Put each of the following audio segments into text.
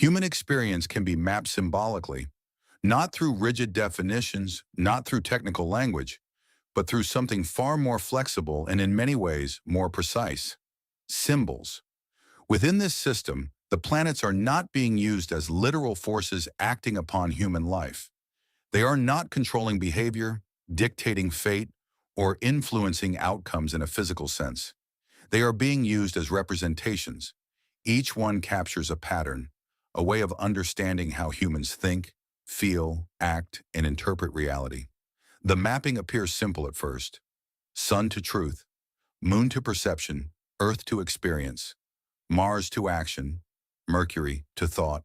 Human experience can be mapped symbolically, not through rigid definitions, not through technical language, but through something far more flexible and in many ways more precise: symbols. Within this system, the planets are not being used as literal forces acting upon human life. They are not controlling behavior, dictating fate, or influencing outcomes in a physical sense. They are being used as representations. Each one captures a pattern, a way of understanding how humans think, feel, act, and interpret reality. The mapping appears simple at first: sun to truth, moon to perception, earth to experience, Mars to action, Mercury to thought,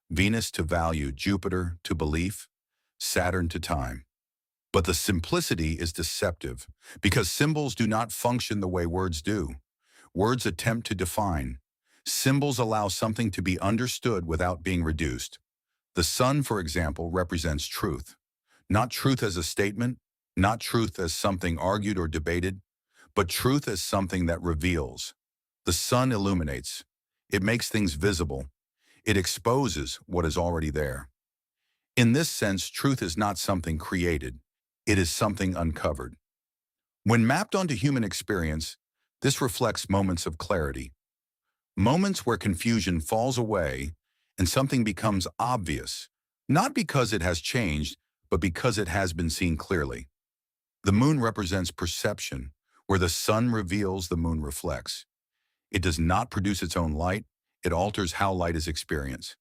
Venus to value, Jupiter to belief, Saturn to time. But the simplicity is deceptive because symbols do not function the way words do. Words attempt to define. Symbols allow something to be understood without being reduced. The sun, for example, represents truth. Not truth as a statement, not truth as something argued or debated, but truth as something that reveals. The sun illuminates. It makes things visible. It exposes what is already there. In this sense, truth is not something created. It is something uncovered. When mapped onto human experience, this reflects moments of clarity. Moments where confusion falls away and something becomes obvious, not because it has changed, but because it has been seen clearly. The moon represents perception, where the sun reveals, the moon reflects. It does not produce its own light, it alters how light is experienced.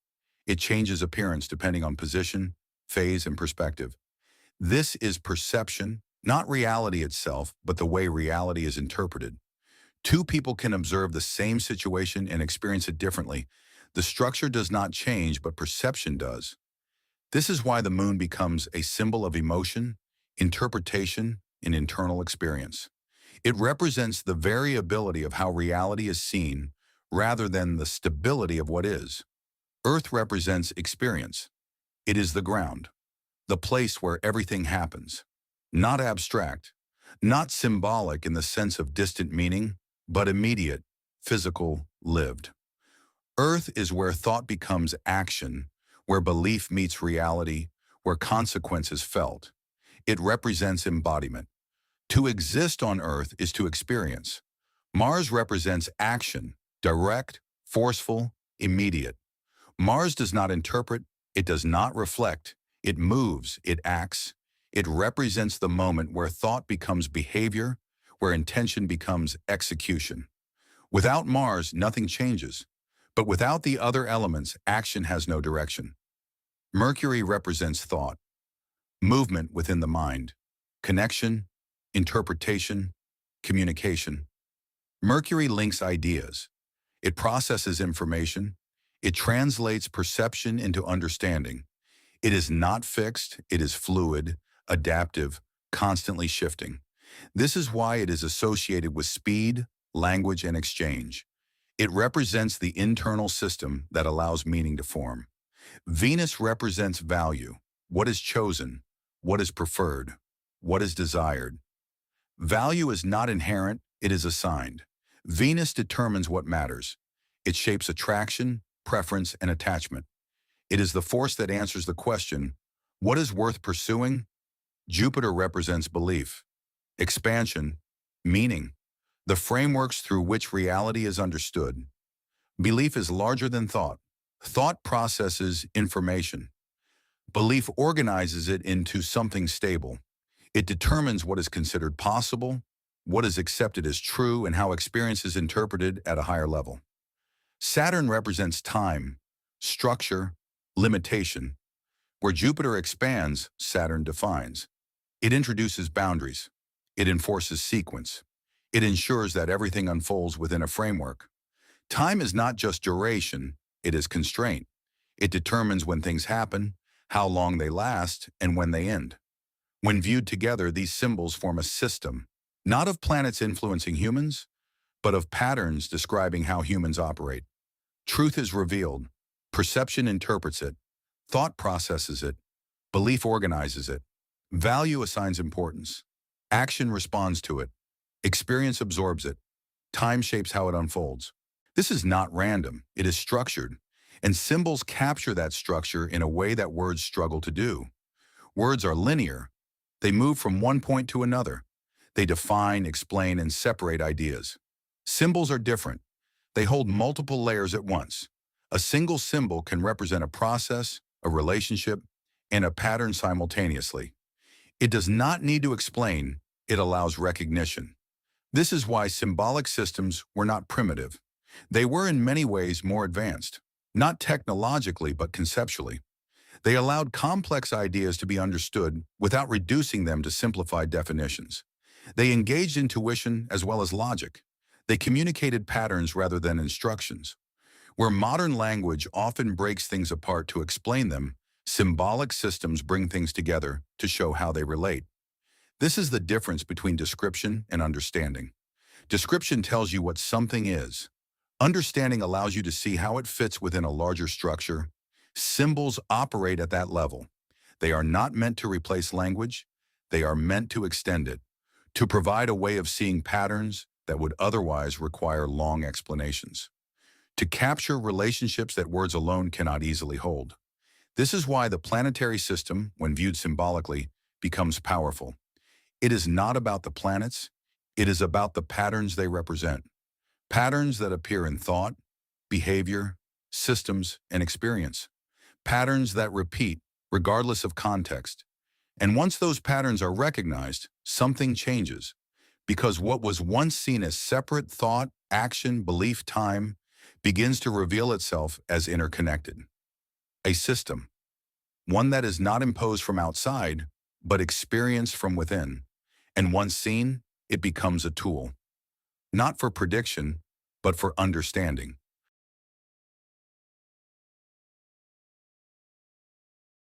It changes appearance depending on position, phase, and perspective. This is perception, not reality itself, but the way reality is interpreted. Two people can observe the same situation and experience it differently. The structure does not change, but perception does. This is why the moon becomes a symbol of emotion, interpretation, and internal experience. It represents the variability of how reality is seen rather than the stability of what is. Earth represents experience. It is the ground, the place where everything happens. Not abstract, not symbolic in the sense of distant meaning, but immediate, physical, lived. Earth is where thought becomes action, where belief meets reality, where consequence is felt. It represents embodiment. To exist on Earth is to experience. Mars represents action, direct, forceful, immediate. Mars does not interpret, it does not reflect, it moves, it acts. It represents the moment where thought becomes behavior, where intention becomes execution. Without Mars, nothing changes. But without the other elements, action has no direction. Mercury represents thought, movement within the mind, connection, interpretation, communication. Mercury links ideas. It processes information. It translates perception into understanding. It is not fixed, it is fluid, adaptive, constantly shifting. This is why it is associated with speed, language, and exchange. It represents the internal system that allows meaning to form. Venus represents value, what is chosen, what is preferred, what is desired. Value is not inherent, it is assigned. Venus determines what matters. It shapes attraction, preference, and attachment. It is the force that answers the question, what is worth pursuing? Jupiter represents belief, expansion, meaning, the frameworks through which reality is understood. Belief is larger than thought. Thought processes information. Belief organizes it into something stable. It determines what is considered possible, what is accepted as true, and how experience is interpreted at a higher level. Saturn represents time, structure, limitation. Where Jupiter expands, Saturn defines. It introduces boundaries. It enforces sequence. It ensures that everything unfolds within a framework. Time is not just duration, it is constraint. It determines when things happen, how long they last, and when they end. When viewed together, these symbols form a system, not of planets influencing humans, but of patterns describing how humans operate. Truth is revealed. Perception interprets it. Thought processes it. Belief organizes it. Value assigns importance. Action responds to it. Experience absorbs it. Time shapes how it unfolds. This is not random. It is structured. And symbols capture that structure in a way that words struggle to do. Words are linear. They move from one point to another. They define, explain, and separate ideas. Symbols are different. They hold multiple layers at once. A single symbol can represent a process, a relationship, and a pattern simultaneously. It does not need to explain, it allows recognition. This is why symbolic systems were not primitive. They were in many ways more advanced, not technologically but conceptually. They allowed complex ideas to be understood without reducing them to simplified definitions. They engaged intuition as well as logic. They communicated patterns rather than instructions. Where modern language often breaks things apart to explain them, symbolic systems bring things together to show how they relate. This is the difference between description and understanding. Description tells you what something is. Understanding allows you to see how it fits within a larger structure. Symbols operate at that level. They are not meant to replace language. They are meant to extend it, to provide a way of seeing patterns that would otherwise require long explanations, to capture relationships that words alone cannot easily hold. This is why the planetary system, when viewed symbolically, becomes powerful. It is not about the planets. It is about the patterns they represent. Patterns that appear in thought, behavior, systems, and experience. Patterns that repeat, regardless of context. And once those patterns are recognized, something changes. Because what was once seen as separate thought, action, belief, time, begins to reveal itself as interconnected. A system. One that is not imposed from outside, but experienced from within. And once seen, it becomes a tool. Not for prediction, but for understanding.